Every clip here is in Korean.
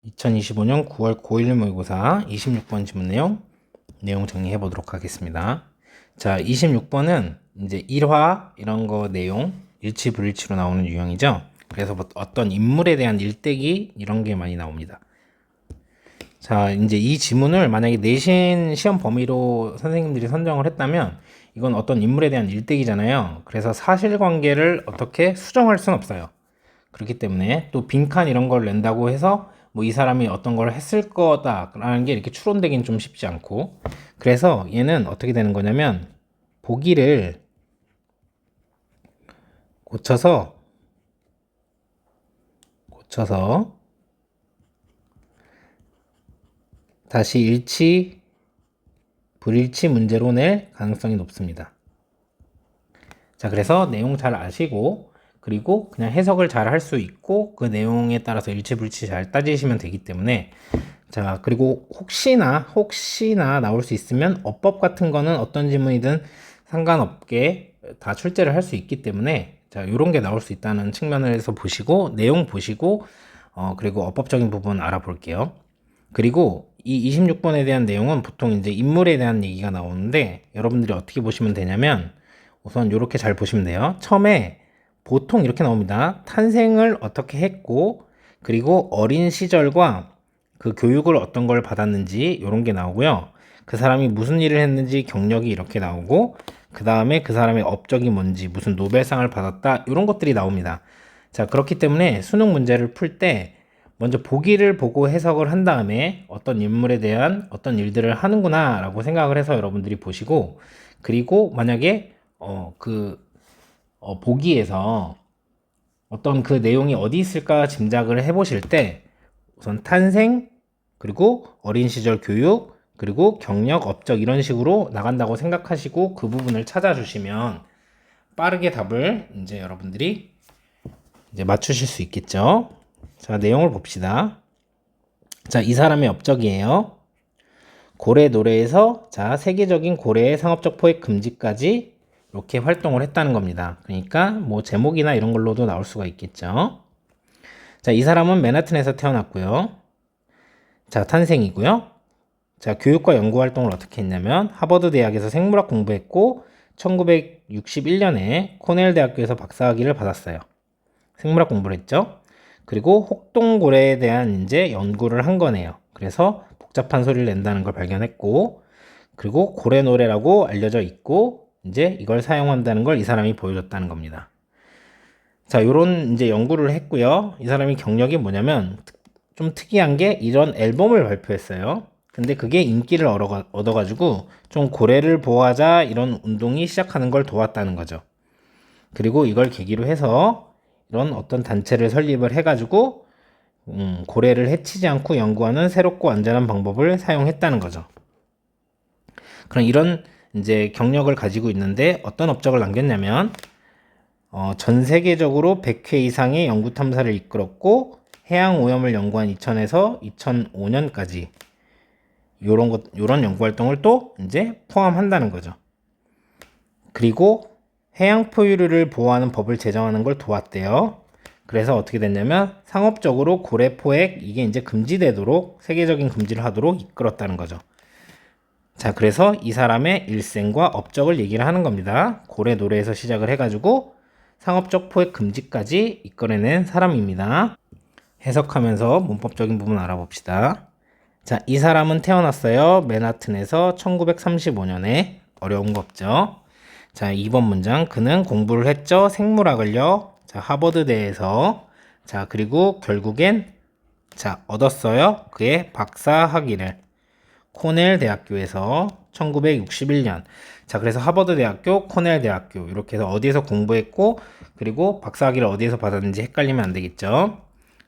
2025년 9월 고1 모의고사 26번 지문 내용 정리해 보도록 하겠습니다. 자, 26번은 이제 일화 이런 거 내용 일치 불일치로 나오는 유형이죠. 그래서 뭐 어떤 인물에 대한 일대기 이런 게 많이 나옵니다. 자, 이제 이 지문을 만약에 내신 시험 범위로 선생님들이 선정을 했다면 이건 어떤 인물에 대한 일대기잖아요. 그래서 사실관계를 어떻게 수정할 수는 없어요. 그렇기 때문에 또 빈칸 이런 걸 낸다고 해서 뭐 이 사람이 어떤 걸 했을 거다라는 게 이렇게 추론되긴 좀 쉽지 않고, 그래서 얘는 어떻게 되는 거냐면 보기를 고쳐서 다시 일치 불일치 문제로 낼 가능성이 높습니다. 자, 그래서 내용 잘 아시고 그리고 그냥 해석을 잘 할 수 있고 그 내용에 따라서 일치 불일치 잘 따지시면 되기 때문에, 자, 그리고 혹시나 나올 수 있으면 어법 같은 거는 어떤 지문이든 상관없게 다 출제를 할 수 있기 때문에, 자, 요런 게 나올 수 있다는 측면에서 보시고 내용 보시고 그리고 어법적인 부분 알아볼게요. 그리고 이 26번에 대한 내용은 보통 이제 인물에 대한 얘기가 나오는데 여러분들이 어떻게 보시면 되냐면 우선 이렇게 잘 보시면 돼요. 처음에 보통 이렇게 나옵니다. 탄생을 어떻게 했고 그리고 어린 시절과 그 교육을 어떤 걸 받았는지 이런 게 나오고요. 그 사람이 무슨 일을 했는지 경력이 이렇게 나오고, 그 다음에 그 사람의 업적이 뭔지, 무슨 노벨상을 받았다 이런 것들이 나옵니다. 자, 그렇기 때문에 수능 문제를 풀 때 먼저 보기를 보고 해석을 한 다음에 어떤 인물에 대한 어떤 일들을 하는구나 라고 생각을 해서 여러분들이 보시고, 그리고 만약에 보기에서 어떤 그 내용이 어디 있을까 짐작을 해보실 때 우선 탄생, 그리고 어린 시절 교육, 그리고 경력, 업적 이런 식으로 나간다고 생각하시고 그 부분을 찾아주시면 빠르게 답을 이제 여러분들이 이제 맞추실 수 있겠죠. 자, 내용을 봅시다. 자, 이 사람의 업적이에요. 고래 노래에서 자, 세계적인 고래의 상업적 포획 금지까지 이렇게 활동을 했다는 겁니다. 그러니까 뭐 제목이나 이런 걸로도 나올 수가 있겠죠. 자, 이 사람은 맨하튼에서 태어났고요. 자, 탄생이고요. 자, 교육과 연구 활동을 어떻게 했냐면 하버드 대학에서 생물학 공부했고 1961년에 코넬 대학교에서 박사학위를 받았어요. 생물학 공부를 했죠. 그리고 혹동고래에 대한 이제 연구를 한 거네요. 그래서 복잡한 소리를 낸다는 걸 발견했고, 그리고 고래 노래라고 알려져 있고 이제 이걸 사용한다는 걸 이 사람이 보여줬다는 겁니다. 자, 요런 이제 연구를 했고요. 이 사람이 경력이 뭐냐면 좀 특이한 게 이런 앨범을 발표했어요. 근데 그게 인기를 얻어가지고 좀 고래를 보호하자 이런 운동이 시작하는 걸 도왔다는 거죠. 그리고 이걸 계기로 해서 이런 어떤 단체를 설립을 해가지고 고래를 해치지 않고 연구하는 새롭고 안전한 방법을 사용했다는 거죠. 그럼 이런 이제 경력을 가지고 있는데 어떤 업적을 남겼냐면 전 세계적으로 100회 이상의 연구 탐사를 이끌었고 해양 오염을 연구한 2000에서 2005년까지 요런 연구 활동을 또 이제 포함한다는 거죠. 그리고 해양 포유류를 보호하는 법을 제정하는 걸 도왔대요. 그래서 어떻게 됐냐면 상업적으로 고래 포획 이게 이제 금지되도록 세계적인 금지를 하도록 이끌었다는 거죠. 자, 그래서 이 사람의 일생과 업적을 얘기를 하는 겁니다. 고래 노래에서 시작을 해가지고 상업적 포획 금지까지 이끌어낸 사람입니다. 해석하면서 문법적인 부분 알아봅시다. 자, 이 사람은 태어났어요. 맨하튼에서 1935년에. 어려운 거 없죠? 자, 2번 문장. 그는 공부를 했죠. 생물학을요. 자, 하버드대에서. 자, 그리고 결국엔 자, 얻었어요. 그의 박사 학위를. 코넬 대학교에서 1961년. 자, 그래서 하버드 대학교, 코넬 대학교 이렇게 해서 어디에서 공부했고 그리고 박사 학위를 어디에서 받았는지 헷갈리면 안 되겠죠.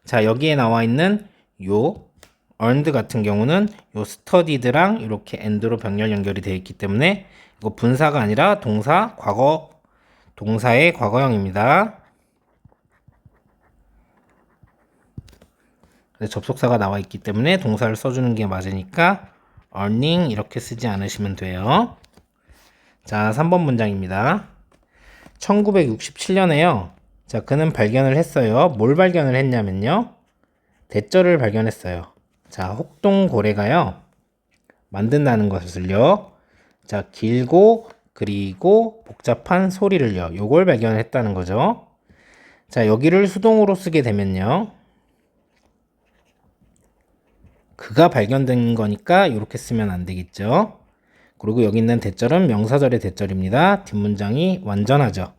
자, 여기에 나와 있는 요 earned 같은 경우는 요 studied랑 이렇게 and로 병렬 연결이 되어 있기 때문에 이거 분사가 아니라 동사, 동사의 과거형입니다. 그래서 접속사가 나와 있기 때문에 동사를 써주는 게 맞으니까 earning 이렇게 쓰지 않으시면 돼요. 자, 3번 문장입니다. 1967년에요. 자, 그는 발견을 했어요. 뭘 발견을 했냐면요. 대절을 발견했어요. 자, 혹동고래가요, 만든다는 것을요, 자, 길고 그리고 복잡한 소리를요, 요걸 발견했다는 거죠. 자, 여기를 수동으로 쓰게 되면요, 그가 발견된 거니까 이렇게 쓰면 안 되겠죠. 그리고 여기 있는 대절은 명사절의 대절입니다. 뒷문장이 완전하죠.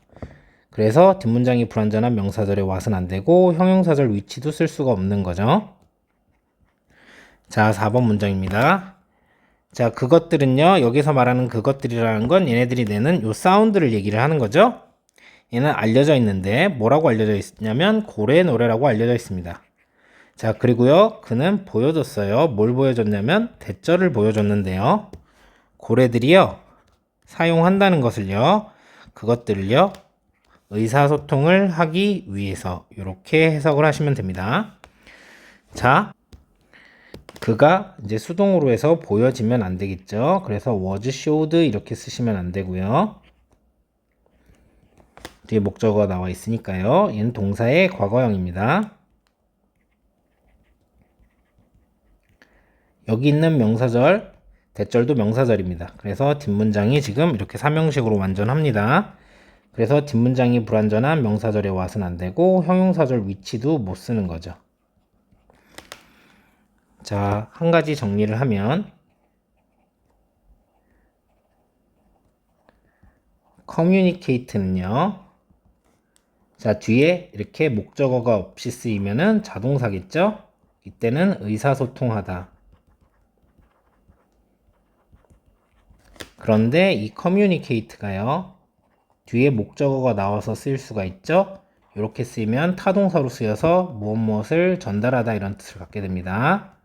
그래서 뒷문장이 불완전한 명사절에 왓은 안 되고 형용사절 위치도 쓸 수가 없는 거죠. 자, 4번 문장입니다. 자, 그것들은요, 여기서 말하는 그것들이라는 건 얘네들이 내는 요 사운드를 얘기를 하는 거죠. 얘는 알려져 있는데 뭐라고 알려져 있냐면 고래 노래라고 알려져 있습니다. 자, 그리고요, 그는 보여줬어요. 뭘 보여줬냐면 대절을 보여줬는데요, 고래들이요, 사용한다는 것을요, 그것들을요, 의사소통을 하기 위해서 이렇게 해석을 하시면 됩니다. 자, 그가 이제 수동으로 해서 보여지면 안 되겠죠. 그래서 was showed 이렇게 쓰시면 안 되고요. 뒤에 목적어가 나와 있으니까요. 얘는 동사의 과거형입니다. 여기 있는 명사절, 대절도 명사절입니다. 그래서 뒷문장이 지금 이렇게 삼형식으로 완전합니다. 그래서 뒷문장이 불완전한 명사절에 왓은 안 되고 형용사절 위치도 못 쓰는 거죠. 자, 한 가지 정리를 하면 communicate는요, 자, 뒤에 이렇게 목적어가 없이 쓰이면은 자동사겠죠? 이때는 의사소통하다. 그런데 이 communicate가요, 뒤에 목적어가 나와서 쓰일 수가 있죠? 이렇게 쓰이면 타동사로 쓰여서 무엇을 전달하다 이런 뜻을 갖게 됩니다.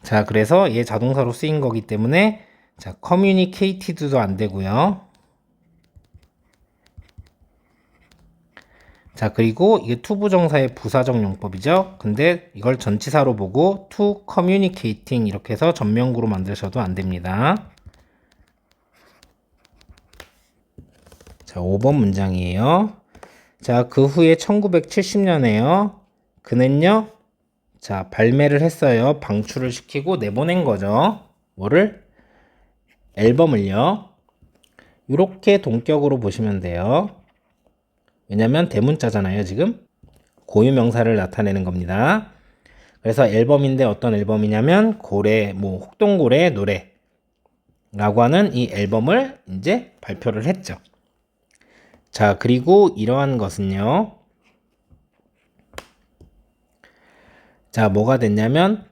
자, 그래서 얘 자동사로 쓰인 거기 때문에 자, communicated도 안 되고요. 자, 그리고 이게 투부정사의 부사적 용법이죠. 근데 이걸 전치사로 보고 to communicating 이렇게 해서 전명구로 만드셔도 안 됩니다. 자, 5번 문장이에요. 자, 그 후에 1970년에요. 그는요, 자, 발매를 했어요. 방출을 시키고 내보낸 거죠. 뭐를? 앨범을요. 이렇게 동격으로 보시면 돼요. 왜냐면 대문자잖아요, 지금. 고유명사를 나타내는 겁니다. 그래서 앨범인데 어떤 앨범이냐면 고래, 혹동고래 노래라고 하는 이 앨범을 이제 발표를 했죠. 자, 그리고 이러한 것은요, 자, 뭐가 됐냐면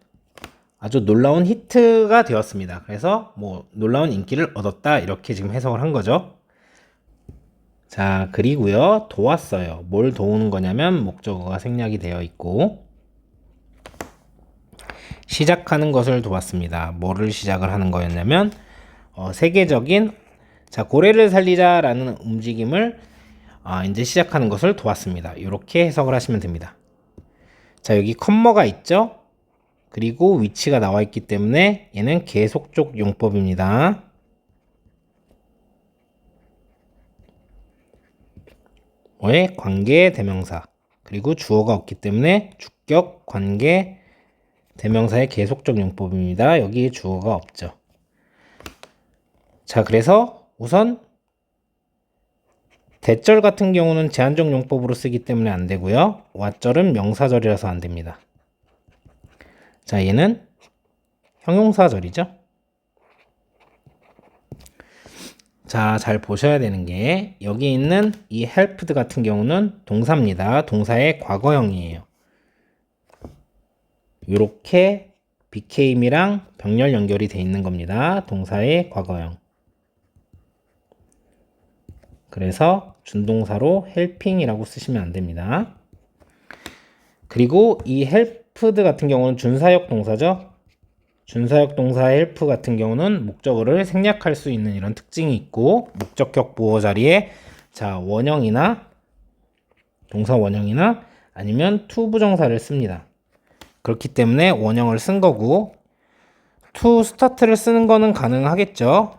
아주 놀라운 히트가 되었습니다. 그래서 놀라운 인기를 얻었다 이렇게 지금 해석을 한 거죠. 자, 그리고요, 도왔어요. 뭘 도우는 거냐면 목적어가 생략이 되어 있고 시작하는 것을 도왔습니다. 뭐를 시작을 하는 거였냐면 세계적인, 자, 고래를 살리자라는 움직임을 이제 시작하는 것을 도왔습니다. 이렇게 해석을 하시면 됩니다. 자, 여기 컴마가 있죠? 그리고 위치가 나와 있기 때문에 얘는 계속적 용법입니다. 왜? 관계 대명사. 그리고 주어가 없기 때문에 주격 관계 대명사의 계속적 용법입니다. 여기 주어가 없죠. 자, 그래서 우선 대절 같은 경우는 제한적 용법으로 쓰기 때문에 안 되고요. 왓절은 명사절이라서 안 됩니다. 자, 얘는 형용사절이죠. 자, 잘 보셔야 되는 게 여기 있는 이 helped 같은 경우는 동사입니다. 동사의 과거형이에요. 이렇게 became이랑 병렬 연결이 돼 있는 겁니다. 동사의 과거형. 그래서 준동사로 helping이라고 쓰시면 안 됩니다. 그리고 이 helped 같은 경우는 준사역 동사죠. 준사역 동사 help 같은 경우는 목적어를 생략할 수 있는 이런 특징이 있고 목적격 보어 자리에 자, 원형이나 동사 원형이나 아니면 to 부정사를 씁니다. 그렇기 때문에 원형을 쓴 거고 to start를 쓰는 거는 가능하겠죠.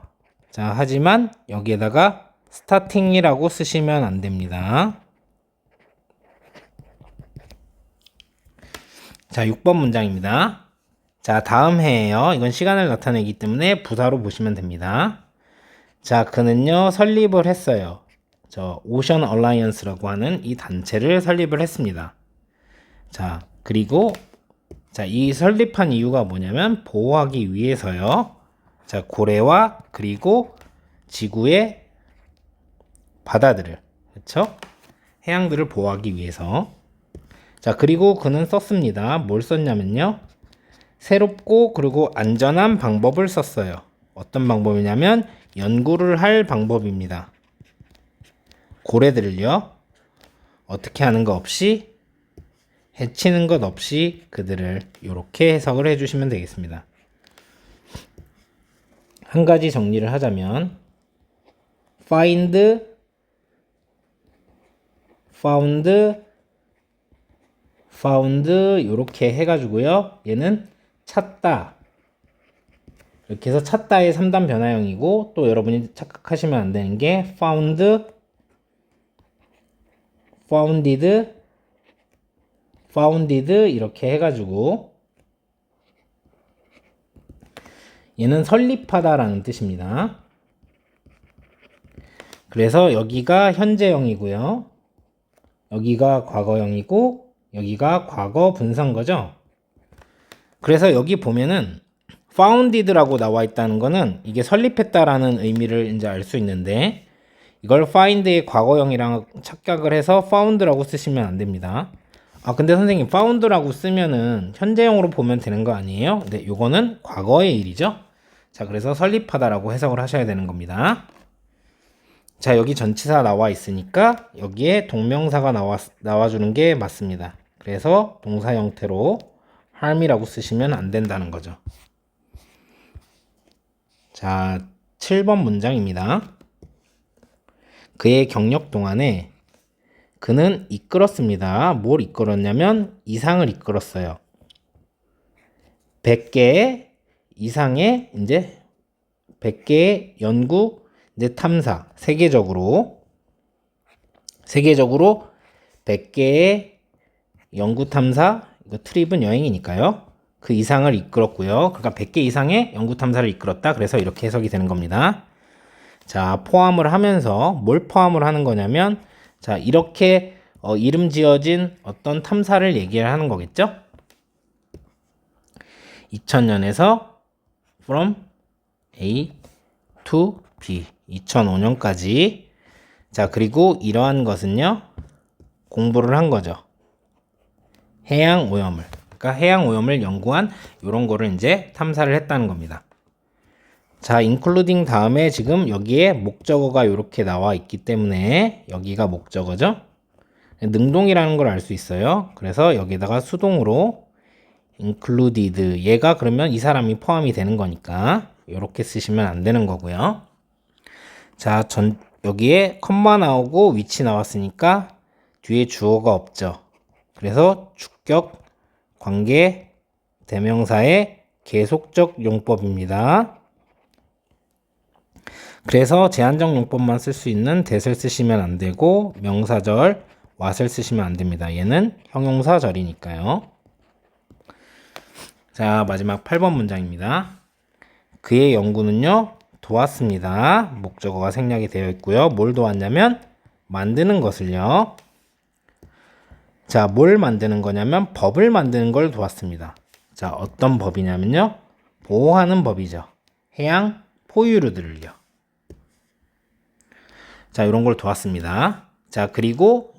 자, 하지만 여기에다가 starting이라고 쓰시면 안 됩니다. 자, 6번 문장입니다. 자, 다음 해에요. 이건 시간을 나타내기 때문에 부사로 보시면 됩니다. 자, 그는요, 설립을 했어요. 저, 오션 얼라이언스라고 하는 이 단체를 설립을 했습니다. 자, 그리고, 자, 이 설립한 이유가 뭐냐면, 보호하기 위해서요. 자, 고래와 그리고 지구의 바다들을, 그쵸? 해양들을 보호하기 위해서. 자, 그리고 그는 썼습니다. 뭘 썼냐면요. 새롭고 그리고 안전한 방법을 썼어요. 어떤 방법이냐면 연구를 할 방법입니다. 고래들을요. 어떻게 하는 것 없이 해치는 것 없이 그들을 이렇게 해석을 해주시면 되겠습니다. 한 가지 정리를 하자면 find, found 이렇게 해가지고요. 얘는 찾다. 이렇게 해서 찾다의 3단 변화형이고 또 여러분이 착각하시면 안 되는 게 found, founded 이렇게 해가지고 얘는 설립하다라는 뜻입니다. 그래서 여기가 현재형이고요. 여기가 과거형이고 여기가 과거 분사인 거죠. 그래서 여기 보면은 founded라고 나와 있다는 거는 이게 설립했다라는 의미를 이제 알 수 있는데 이걸 find의 과거형이랑 착각을 해서 found라고 쓰시면 안 됩니다. 아, 근데 선생님 found라고 쓰면은 현재형으로 보면 되는 거 아니에요? 네, 요거는 과거의 일이죠. 자, 그래서 설립하다라고 해석을 하셔야 되는 겁니다. 자, 여기 전치사 나와 있으니까 여기에 동명사가 나와주는 게 맞습니다. 그래서 동사 형태로 harm이라고 쓰시면 안 된다는 거죠. 자, 7번 문장입니다. 그의 경력 동안에 그는 이끌었습니다. 뭘 이끌었냐면 이상을 이끌었어요. 100개 이상의 이제 100개의 연구 이제 탐사 세계적으로 100개의 연구 탐사 이거 트립은 여행이니까요. 그 이상을 이끌었고요. 그러니까 100개 이상의 연구 탐사를 이끌었다. 그래서 이렇게 해석이 되는 겁니다. 자, 포함을 하면서 뭘 포함을 하는 거냐면 자, 이렇게 이름 지어진 어떤 탐사를 얘기를 하는 거겠죠? 2000년에서 from A to B 2005년까지 자, 그리고 이러한 것은요 공부를 한 거죠. 해양 오염을 그러니까 해양 오염을 연구한 이런 거를 이제 탐사를 했다는 겁니다. 자, including 다음에 지금 여기에 목적어가 이렇게 나와 있기 때문에 여기가 목적어죠. 능동이라는 걸 알 수 있어요. 그래서 여기다가 수동으로 included 얘가 그러면 이 사람이 포함이 되는 거니까 이렇게 쓰시면 안 되는 거고요. 자, 여기에 컴마 나오고 위치 나왔으니까 뒤에 주어가 없죠. 그래서 주격 관계 대명사의 계속적 용법입니다. 그래서 제한적 용법만 쓸 수 있는 that을 쓰시면 안 되고 명사절 what을 쓰시면 안 됩니다. 얘는 형용사절이니까요. 자, 마지막 8번 문장입니다. 그의 연구는요 도왔습니다. 목적어가 생략이 되어 있고요. 뭘 도왔냐면 만드는 것을요. 자, 뭘 만드는 거냐면 법을 만드는 걸 도왔습니다. 자, 어떤 법이냐면요 보호하는 법이죠. 해양 포유류들을요. 자, 이런 걸 도왔습니다. 자, 그리고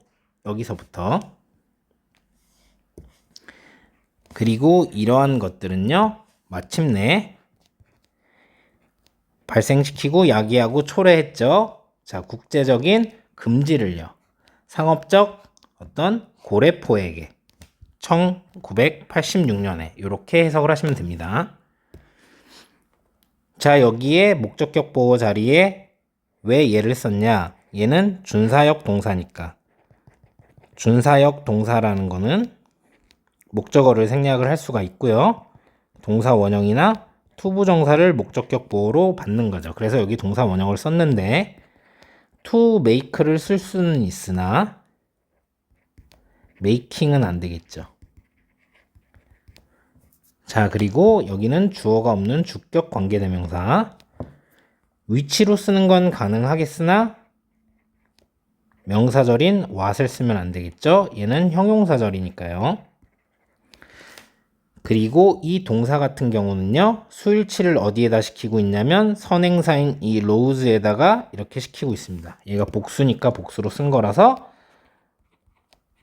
여기서부터 그리고 이러한 것들은요 마침내 발생시키고 야기하고 초래했죠. 자, 국제적인 금지를요 상업적 어떤 고래포에게 1986년에 이렇게 해석을 하시면 됩니다. 자, 여기에 목적격 보호 자리에 왜 얘를 썼냐? 얘는 준사역 동사니까. 준사역 동사라는 거는 목적어를 생략을 할 수가 있고요. 동사 원형이나 투부정사를 목적격 보호로 받는 거죠. 그래서 여기 동사 원형을 썼는데 to make를 쓸 수는 있으나 making은 안 되겠죠. 자, 그리고 여기는 주어가 없는 주격 관계대명사. 위치로 쓰는 건 가능하겠으나 명사절인 what을 쓰면 안 되겠죠? 얘는 형용사절이니까요. 그리고 이 동사 같은 경우는요, 수일치를 어디에다 시키고 있냐면 선행사인 이 로우즈에다가 이렇게 시키고 있습니다. 얘가 복수니까 복수로 쓴 거라서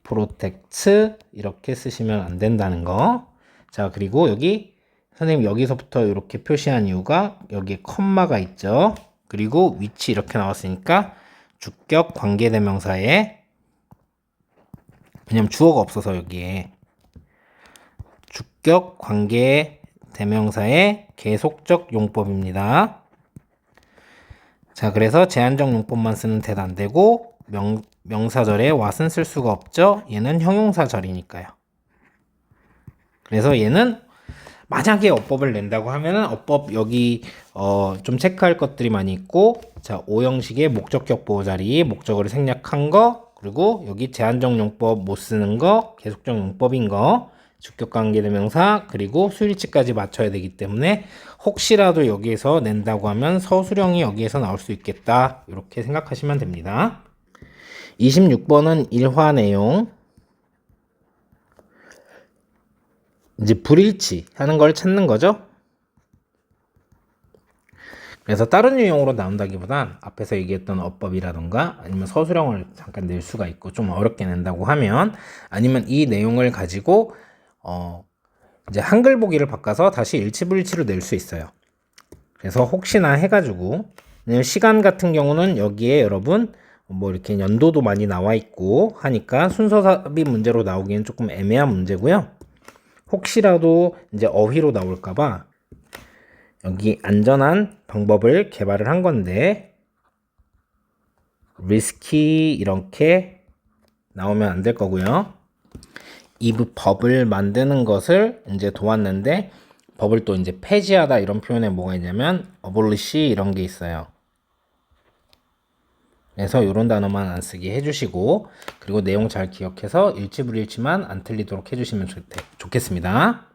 protect 이렇게 쓰시면 안 된다는 거. 자, 그리고 여기 선생님 여기서부터 이렇게 표시한 이유가 여기에 컴마가 있죠. 그리고 위치 이렇게 나왔으니까 주격 관계대명사에, 왜냐면 주어가 없어서 여기에 주격 관계대명사의 계속적 용법입니다. 자, 그래서 제한적 용법만 쓰는 데도 안 되고 명사절에 what은 쓸 수가 없죠. 얘는 형용사절이니까요. 그래서 얘는 만약에 어법을 낸다고 하면은 어법 여기 좀 체크할 것들이 많이 있고, 자, 오형식의 목적격 보호 자리 목적어를 생략한 거, 그리고 여기 제한적 용법 못 쓰는 거, 계속적 용법인 거, 주격 관계대명사, 그리고 수일치까지 맞춰야 되기 때문에 혹시라도 여기에서 낸다고 하면 서술형이 여기에서 나올 수 있겠다, 이렇게 생각하시면 됩니다. 26번은 일화 내용. 이제 불일치 하는 걸 찾는 거죠. 그래서 다른 유형으로 나온다기보단 앞에서 얘기했던 어법이라던가 아니면 서술형을 잠깐 낼 수가 있고, 좀 어렵게 낸다고 하면 아니면 이 내용을 가지고 이제 한글 보기를 바꿔서 다시 일치불일치로 낼 수 있어요. 그래서 혹시나 해가지고, 시간 같은 경우는 여기에 여러분 뭐 이렇게 연도도 많이 나와 있고 하니까 순서 삽입 문제로 나오기엔 조금 애매한 문제고요. 혹시라도 이제 어휘로 나올까봐 여기 안전한 방법을 개발을 한 건데, risky 이렇게 나오면 안 될 거고요. 이 법을 만드는 것을 이제 도왔는데, 법을 또 이제 폐지하다 이런 표현에 뭐가 있냐면 abolish 이런 게 있어요. 그래서 이런 단어만 안 쓰게 해주시고, 그리고 내용 잘 기억해서 일치불일치만 안 틀리도록 해주시면 좋겠습니다.